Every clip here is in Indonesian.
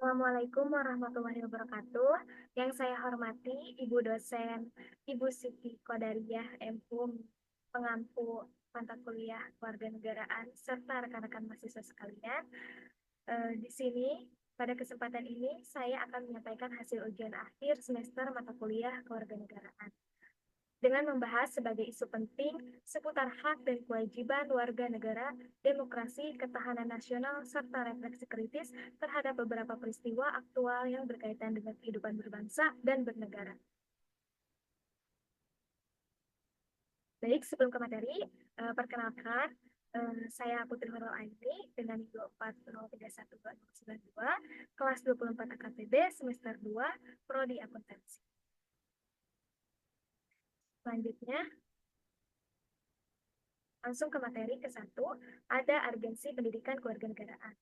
Assalamualaikum warahmatullahi wabarakatuh. Yang saya hormati Ibu dosen, Ibu Siti Qadariyah MPUM, pengampu mata kuliah Kewarganegaraan, serta rekan-rekan mahasiswa sekalian. Di sini, pada kesempatan ini, saya akan menyampaikan hasil ujian akhir semester mata kuliah Kewarganegaraan dengan membahas sebagai isu penting seputar hak dan kewajiban warga negara, demokrasi, ketahanan nasional, serta refleksi kritis terhadap beberapa peristiwa aktual yang berkaitan dengan kehidupan berbangsa dan bernegara. Baik, sebelum ke materi, perkenalkan, saya Putri Nurul Aini dengan NIM 24031292, kelas 24 AKTB, semester 2, Prodi Akuntansi. Selanjutnya, langsung ke materi ke-1, ada urgensi pendidikan kewarganegaraan.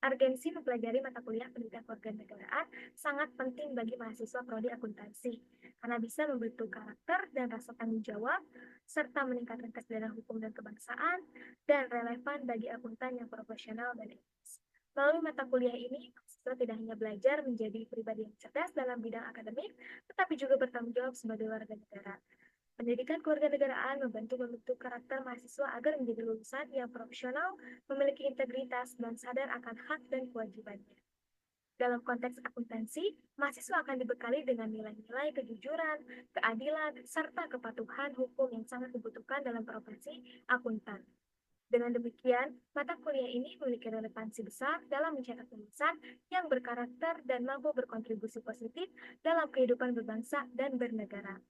Urgensi mempelajari mata kuliah pendidikan kewarganegaraan sangat penting bagi mahasiswa prodi akuntansi, karena bisa membentuk karakter dan rasa tanggung jawab, serta meningkatkan kesadaran hukum dan kebangsaan, dan relevan bagi akuntan yang profesional dan etis. Melalui mata kuliah ini, mahasiswa tidak hanya belajar menjadi pribadi yang cerdas dalam bidang akademik, tetapi juga bertanggung jawab sebagai warga negara. Pendidikan kewarganegaraan membentuk karakter mahasiswa agar menjadi lulusan yang profesional, memiliki integritas, dan sadar akan hak dan kewajibannya. Dalam konteks akuntansi, mahasiswa akan dibekali dengan nilai-nilai kejujuran, keadilan, serta kepatuhan hukum yang sangat dibutuhkan dalam profesi akuntan. Dengan demikian, mata kuliah ini memiliki relevansi besar dalam mencetak lulusan yang berkarakter dan mampu berkontribusi positif dalam kehidupan berbangsa dan bernegara.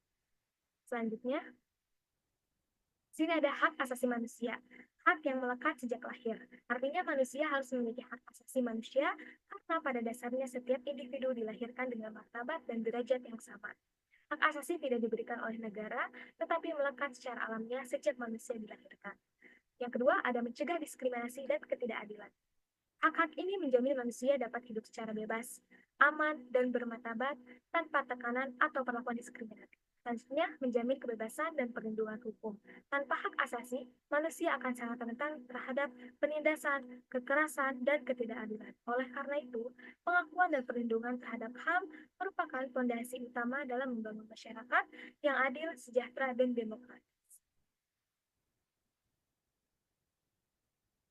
Selanjutnya, sini ada hak asasi manusia, hak yang melekat sejak lahir. Artinya manusia harus memiliki hak asasi manusia karena pada dasarnya setiap individu dilahirkan dengan martabat dan derajat yang sama. Hak asasi tidak diberikan oleh negara, tetapi melekat secara alamiah sejak manusia dilahirkan. Yang kedua, ada mencegah diskriminasi dan ketidakadilan. Hak-hak ini menjamin manusia dapat hidup secara bebas, aman, dan bermartabat tanpa tekanan atau perlakuan diskriminatif. Selanjutnya, menjamin kebebasan dan perlindungan hukum. Tanpa hak asasi, manusia akan sangat rentan terhadap penindasan, kekerasan, dan ketidakadilan. Oleh karena itu, pengakuan dan perlindungan terhadap HAM merupakan fondasi utama dalam membangun masyarakat yang adil, sejahtera, dan demokratis.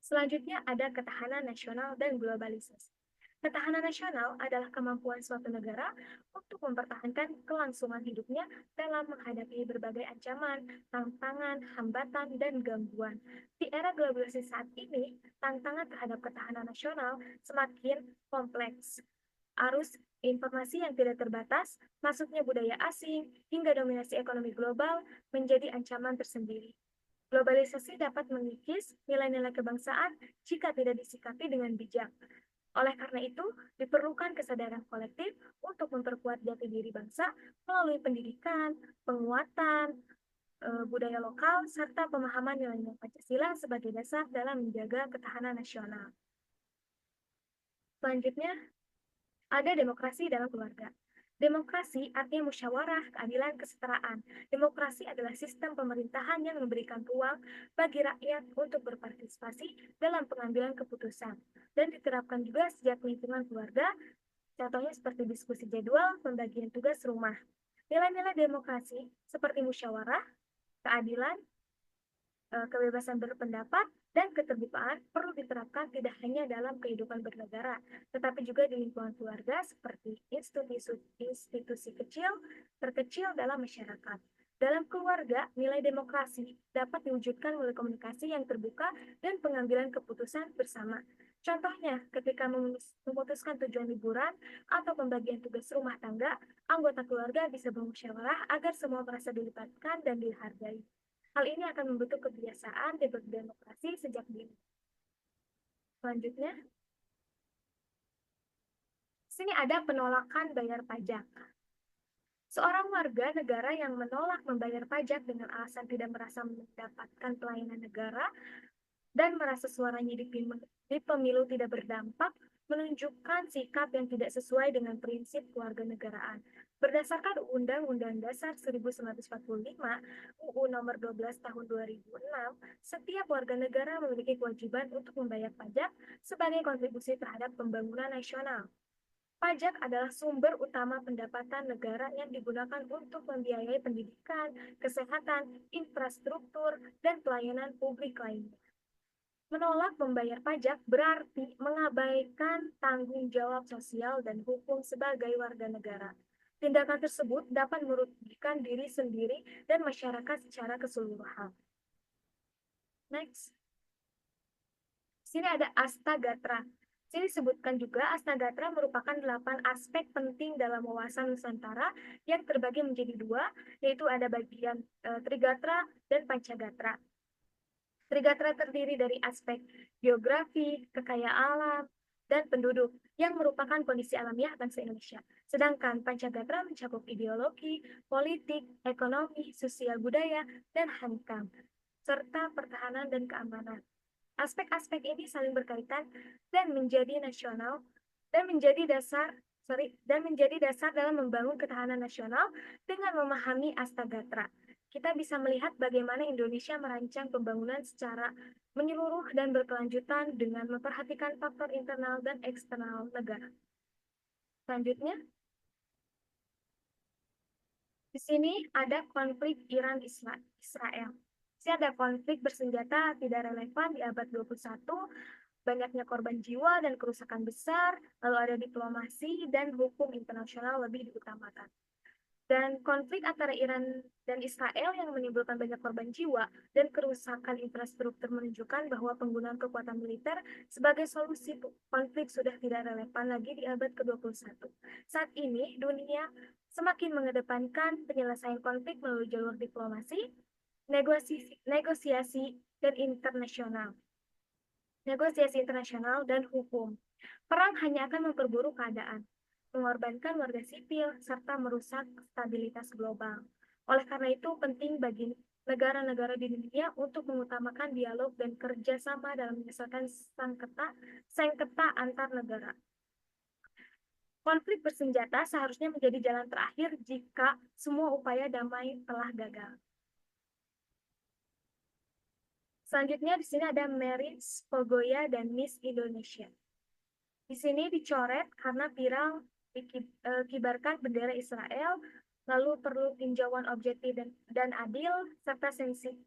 Selanjutnya ada ketahanan nasional dan globalisasi. Ketahanan nasional adalah kemampuan suatu negara untuk mempertahankan kelangsungan hidupnya dalam menghadapi berbagai ancaman, tantangan, hambatan, dan gangguan. Di era globalisasi saat ini, tantangan terhadap ketahanan nasional semakin kompleks. Arus informasi yang tidak terbatas, masuknya budaya asing, hingga dominasi ekonomi global menjadi ancaman tersendiri. Globalisasi dapat mengikis nilai-nilai kebangsaan jika tidak disikapi dengan bijak. Oleh karena itu, diperlukan kesadaran kolektif untuk memperkuat jati diri bangsa melalui pendidikan, penguatan budaya lokal, serta pemahaman nilai-nilai Pancasila sebagai dasar dalam menjaga ketahanan nasional. Selanjutnya, ada demokrasi dalam keluarga. Demokrasi artinya musyawarah, keadilan, kesetaraan. Demokrasi adalah sistem pemerintahan yang memberikan ruang bagi rakyat untuk berpartisipasi dalam pengambilan keputusan dan diterapkan juga sejak lingkungan keluarga, contohnya seperti diskusi jadwal, pembagian tugas rumah. Nilai-nilai demokrasi seperti musyawarah, keadilan, kebebasan berpendapat, dan keterbukaan perlu diterapkan tidak hanya dalam kehidupan bernegara, tetapi juga di lingkungan keluarga seperti institusi kecil, terkecil dalam masyarakat. Dalam keluarga, nilai demokrasi dapat diwujudkan melalui komunikasi yang terbuka dan pengambilan keputusan bersama. Contohnya, ketika memutuskan tujuan liburan atau pembagian tugas rumah tangga, anggota keluarga bisa bermusyawarah agar semua merasa dilibatkan dan dihargai. Hal ini akan membentuk kebiasaan berdemokrasi sejak dini. Selanjutnya, sini ada penolakan bayar pajak. Seorang warga negara yang menolak membayar pajak dengan alasan tidak merasa mendapatkan pelayanan negara dan merasa suaranya di pemilu tidak berdampak, menunjukkan sikap yang tidak sesuai dengan prinsip kewarganegaraan. Berdasarkan Undang-Undang Dasar 1945, UU Nomor 12 Tahun 2006, setiap warga negara memiliki kewajiban untuk membayar pajak sebagai kontribusi terhadap pembangunan nasional. Pajak adalah sumber utama pendapatan negara yang digunakan untuk membiayai pendidikan, kesehatan, infrastruktur, dan pelayanan publik lainnya. Menolak membayar pajak berarti mengabaikan tanggung jawab sosial dan hukum sebagai warga negara. Tindakan tersebut dapat merugikan diri sendiri dan masyarakat secara keseluruhan. Next. Sini ada Astagatra. Sini disebutkan juga Astagatra merupakan 8 aspek penting dalam wawasan Nusantara yang terbagi menjadi dua, yaitu ada bagian Trigatra dan Pancagatra. Trigatra terdiri dari aspek geografi, kekayaan alam, dan penduduk yang merupakan kondisi alamiah bangsa Indonesia. Sedangkan Pancagatra mencakup ideologi, politik, ekonomi, sosial budaya, dan hankam, serta pertahanan dan keamanan. Aspek-aspek ini saling berkaitan dan menjadi nasional dan menjadi dasar dalam membangun ketahanan nasional dengan memahami Astagatra. Kita bisa melihat bagaimana Indonesia merancang pembangunan secara menyeluruh dan berkelanjutan dengan memperhatikan faktor internal dan eksternal negara. Selanjutnya, di sini ada konflik Iran-Israel. Masih ada konflik bersenjata tidak relevan di abad 21, banyaknya korban jiwa dan kerusakan besar, lalu ada diplomasi dan hukum internasional lebih diutamakan. Dan konflik antara Iran dan Israel yang menimbulkan banyak korban jiwa dan kerusakan infrastruktur menunjukkan bahwa penggunaan kekuatan militer sebagai solusi konflik sudah tidak relevan lagi di abad ke-21. Saat ini, dunia semakin mengedepankan penyelesaian konflik melalui jalur diplomasi, negosiasi dan internasional. Negosiasi internasional dan hukum. Perang hanya akan memperburuk keadaan, mengorbankan warga sipil, serta merusak stabilitas global. Oleh karena itu, penting bagi negara-negara di dunia untuk mengutamakan dialog dan kerjasama dalam menyelesaikan sengketa antar negara. Konflik bersenjata seharusnya menjadi jalan terakhir jika semua upaya damai telah gagal. Selanjutnya di sini ada Marriage Pogoya dan Miss Indonesia. Di sini dicoret karena viral dikibarkan bendera Israel, lalu perlu tinjauan objektif dan adil, serta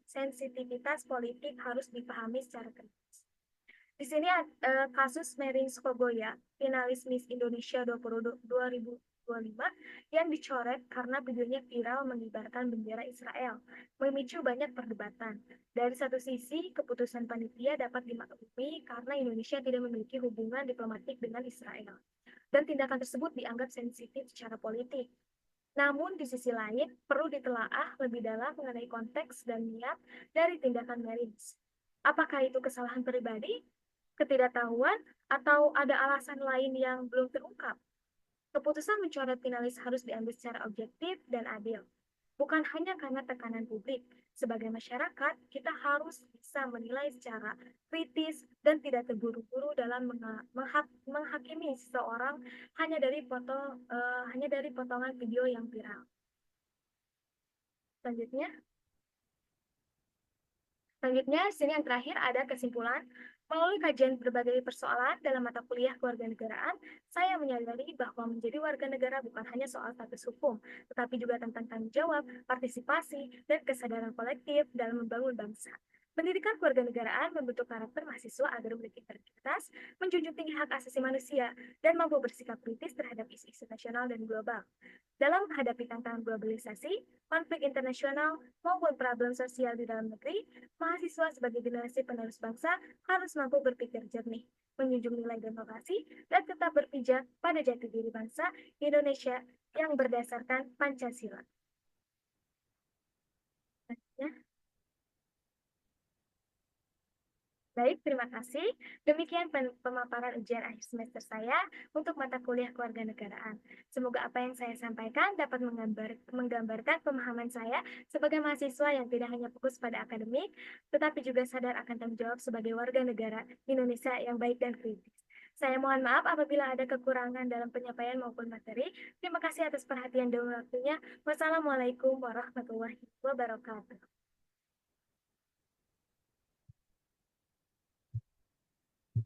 sensitivitas politik harus dipahami secara kritis. Di sini kasus Merin Skogoya, finalis Miss Indonesia 2025, yang dicoret karena videonya viral mengibarkan bendera Israel, memicu banyak perdebatan. Dari satu sisi, keputusan panitia dapat dimaklumi karena Indonesia tidak memiliki hubungan diplomatik dengan Israel, dan tindakan tersebut dianggap sensitif secara politik. Namun, di sisi lain, perlu ditelaah lebih dalam mengenai konteks dan niat dari tindakan Merins. Apakah itu kesalahan pribadi, ketidaktahuan, atau ada alasan lain yang belum terungkap? Keputusan mencoret finalis harus diambil secara objektif dan adil, bukan hanya karena tekanan publik. Sebagai masyarakat, kita harus bisa menilai secara kritis dan tidak terburu-buru dalam menghakimi seseorang hanya dari potongan video yang viral. Selanjutnya, sini yang terakhir ada kesimpulan. Melalui kajian berbagai persoalan dalam mata kuliah kewarganegaraan, saya menyadari bahwa menjadi warga negara bukan hanya soal status hukum, tetapi juga tentang tanggung jawab, partisipasi, dan kesadaran kolektif dalam membangun bangsa. Pendidikan kewarganegaraan membentuk karakter mahasiswa agar memiliki integritas, menjunjung tinggi hak asasi manusia, dan mampu bersikap kritis terhadap isu-isu nasional dan global. Dalam menghadapi tantangan globalisasi, konflik internasional, maupun problem sosial di dalam negeri, mahasiswa sebagai generasi penerus bangsa harus mampu berpikir jernih, menjunjung nilai demokrasi, dan tetap berpijak pada jati diri bangsa Indonesia yang berdasarkan Pancasila. Baik, terima kasih. Demikian pemaparan ujian akhir semester saya untuk mata kuliah kewarganegaraan. Semoga apa yang saya sampaikan dapat menggambarkan pemahaman saya sebagai mahasiswa yang tidak hanya fokus pada akademik, tetapi juga sadar akan tanggung jawab sebagai warga negara Indonesia yang baik dan kritis. Saya mohon maaf apabila ada kekurangan dalam penyampaian maupun materi. Terima kasih atas perhatian dan waktunya. Wassalamualaikum warahmatullahi wabarakatuh.